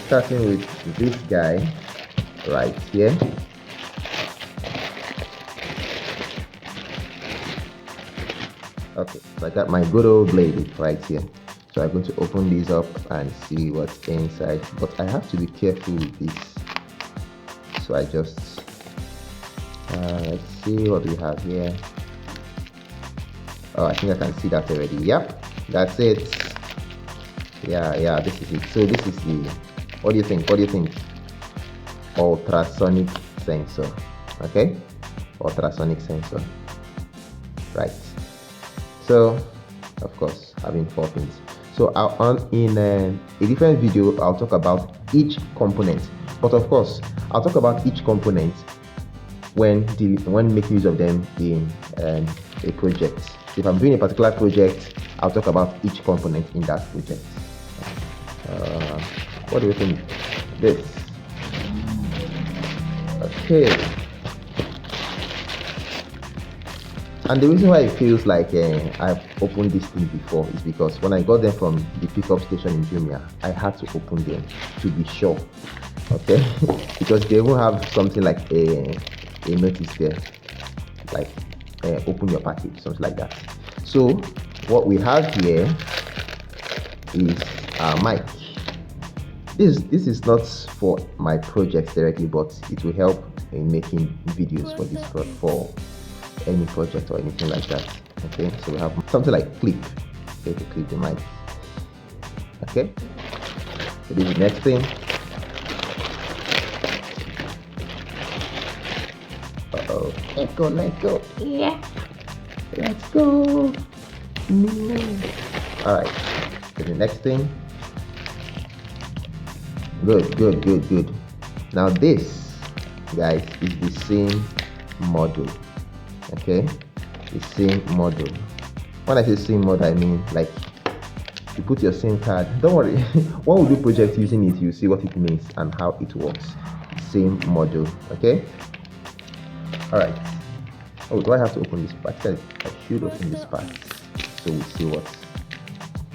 Starting with this guy right here. Okay, so I got my good old blade right here. So I'm going to open these up and see what's inside, but I have to be careful with this. So I just let's see what we have here. Oh, I think I can see that already. Yep, that's it. Yeah, this is it. So this is the, what do you think? Ultrasonic sensor. Okay, ultrasonic sensor. Right. So, of course, having 4 pins. So in a different video, I'll talk about each component. But of course, I'll talk about each component when making use of them in a project. If I'm doing a particular project, I'll talk about each component in that project. What do you think? This. Okay. And the reason why it feels like I've opened this thing before is because when I got them from the pickup station in Jumia, I had to open them to be sure. Okay, because they will have something like a notice there, like open your package, something like that. So what we have here is our mic. This is not for my project directly, but it will help in making videos for this for any project or anything like that. Okay, so we have something like clip, okay, to clip the mic. Okay, so this is the next thing. Let's go. Yeah, let's go. All right, so the next thing. Good. Now this, guys, is the same model. Okay, the same model. When I say same model, I mean like you put your SIM card. Don't worry, when we do project using it, you see what it means and how it works. Same model. Okay. All right. Oh, do I have to open this part? I should open this part so we see what's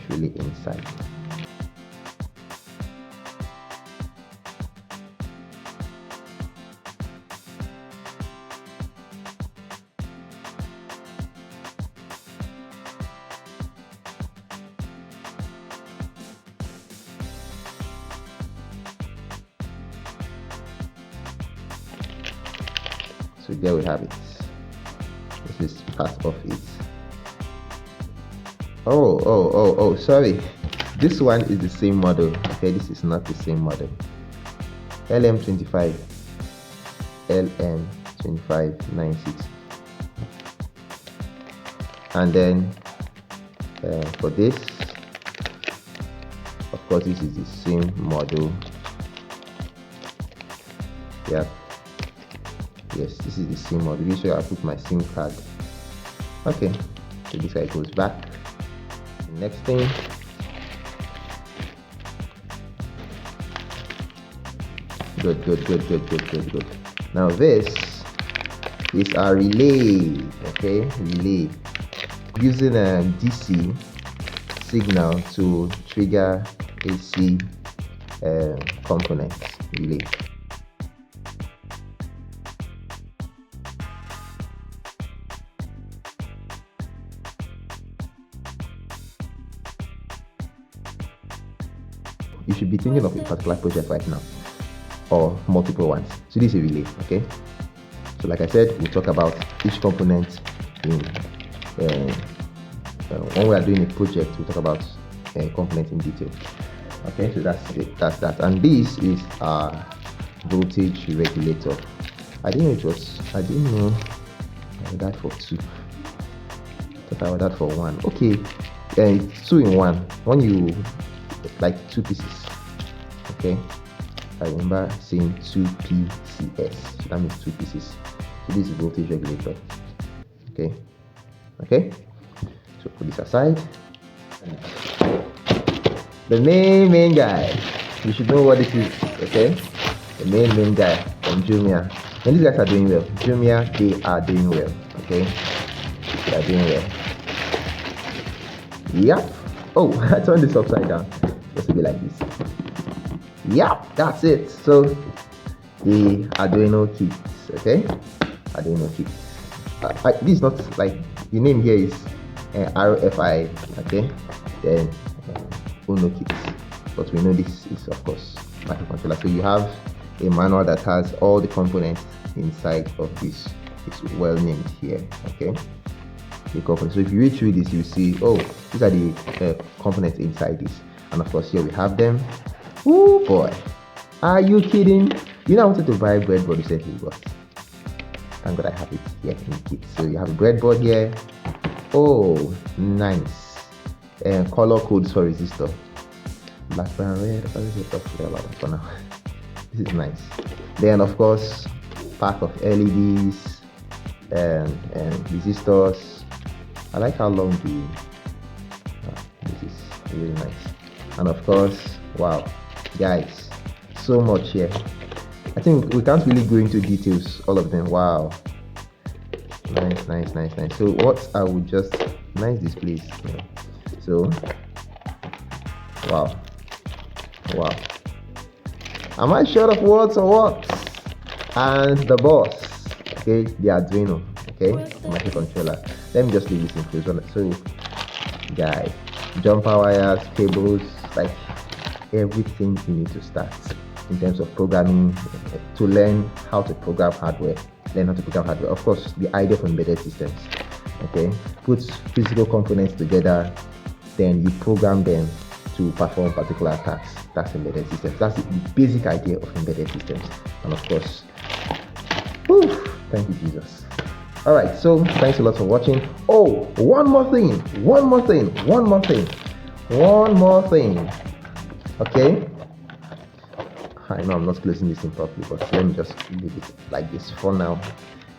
really inside. So there we have it. This is part of it. Oh, sorry. This one is the same model. Okay, this is not the same model. LM25 96. And then for this, of course, this is the same model. Yeah. Yes, this is the same model. This way I put my SIM card. Okay, so this guy goes back. The next thing. Good. Now this is our relay. Okay, relay. Using a DC signal to trigger AC components. Relay. You should be thinking of a particular project right now or multiple ones. So this is a relay. Okay, so like I said, we'll talk about each component in when we are doing a project. We'll talk about a component in detail. Okay, so that's it. That's that. And this is our voltage regulator. I didn't know I had that for 2. I thought I had that for 1. Okay, it's 2 in 1. When you like 2 pieces. Okay, I remember saying 2 PCS, so that means 2 pieces. So this is voltage regulator. Okay, so put this aside. The main guy, you should know what this is. Okay, the main guy from Jumia, and these guys are doing well. Jumia, they are doing well. Okay, they are doing well. Yep. Oh, I turned this upside down. Just to be like this. Yeah, that's it. So the Arduino kit, okay? Arduino kit. This is not like the name here is RFI, okay? Then Uno kit, but we know this is of course microcontroller. So you have a manual that has all the components inside of this. It's well named here, okay? The components. So if you read through this, you see, oh, these are the components inside this, and of course here we have them. Oh boy, are you kidding? You know, I wanted to buy breadboard recently, but thank God I have it here in the kit. So you have a breadboard here. Oh, nice. Color codes for resistor. Black, brown, red. For now. This is nice. Then of course, pack of LEDs and resistors. I like how long this is really nice. And of course, wow, guys, so much here. I think we can't really go into details, all of them. Wow, nice. So what I would just nice displays. Yeah. So wow. Am I short of words or what? And the boss, okay, the Arduino, okay, the microcontroller. Let me just leave this in close. So guys, jumper wires, cables, like everything you need to start in terms of programming, to learn how to program hardware. Of course, the idea of embedded systems, okay, put physical components together, then you program them to perform particular tasks. That's embedded systems. That's the basic idea of embedded systems. And of course, whew, thank you, Jesus. All right, so thanks a lot for watching. Oh, one more thing. Okay, I know I'm not closing this in properly, but let me just leave it like this for now.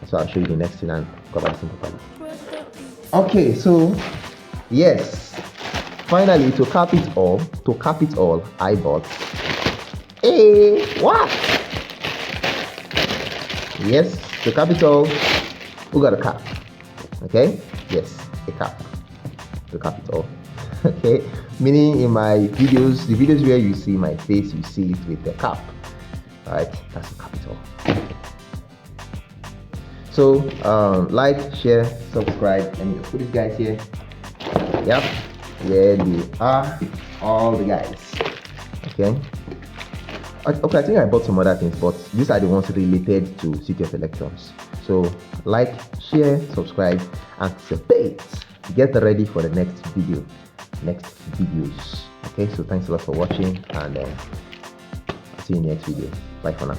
So I'll show you the next thing and cover this in properly. Okay, so yes, finally, to cap it all, I bought a what? Yes, to cap it all, we got a cap. Okay, yes, a cap to cap it all. Okay, meaning in my videos, the videos where you see my face, you see it with the cap. All right, that's to cap it all. So like, share, subscribe, and you put these guys here. Yep, here they are, all the guys. Okay, I think I bought some other things, but these are the ones related to City of Electrons. So like, share, subscribe, activate. Get ready for the next videos. Okay, so thanks a lot for watching, and see you in the next video. Bye for now.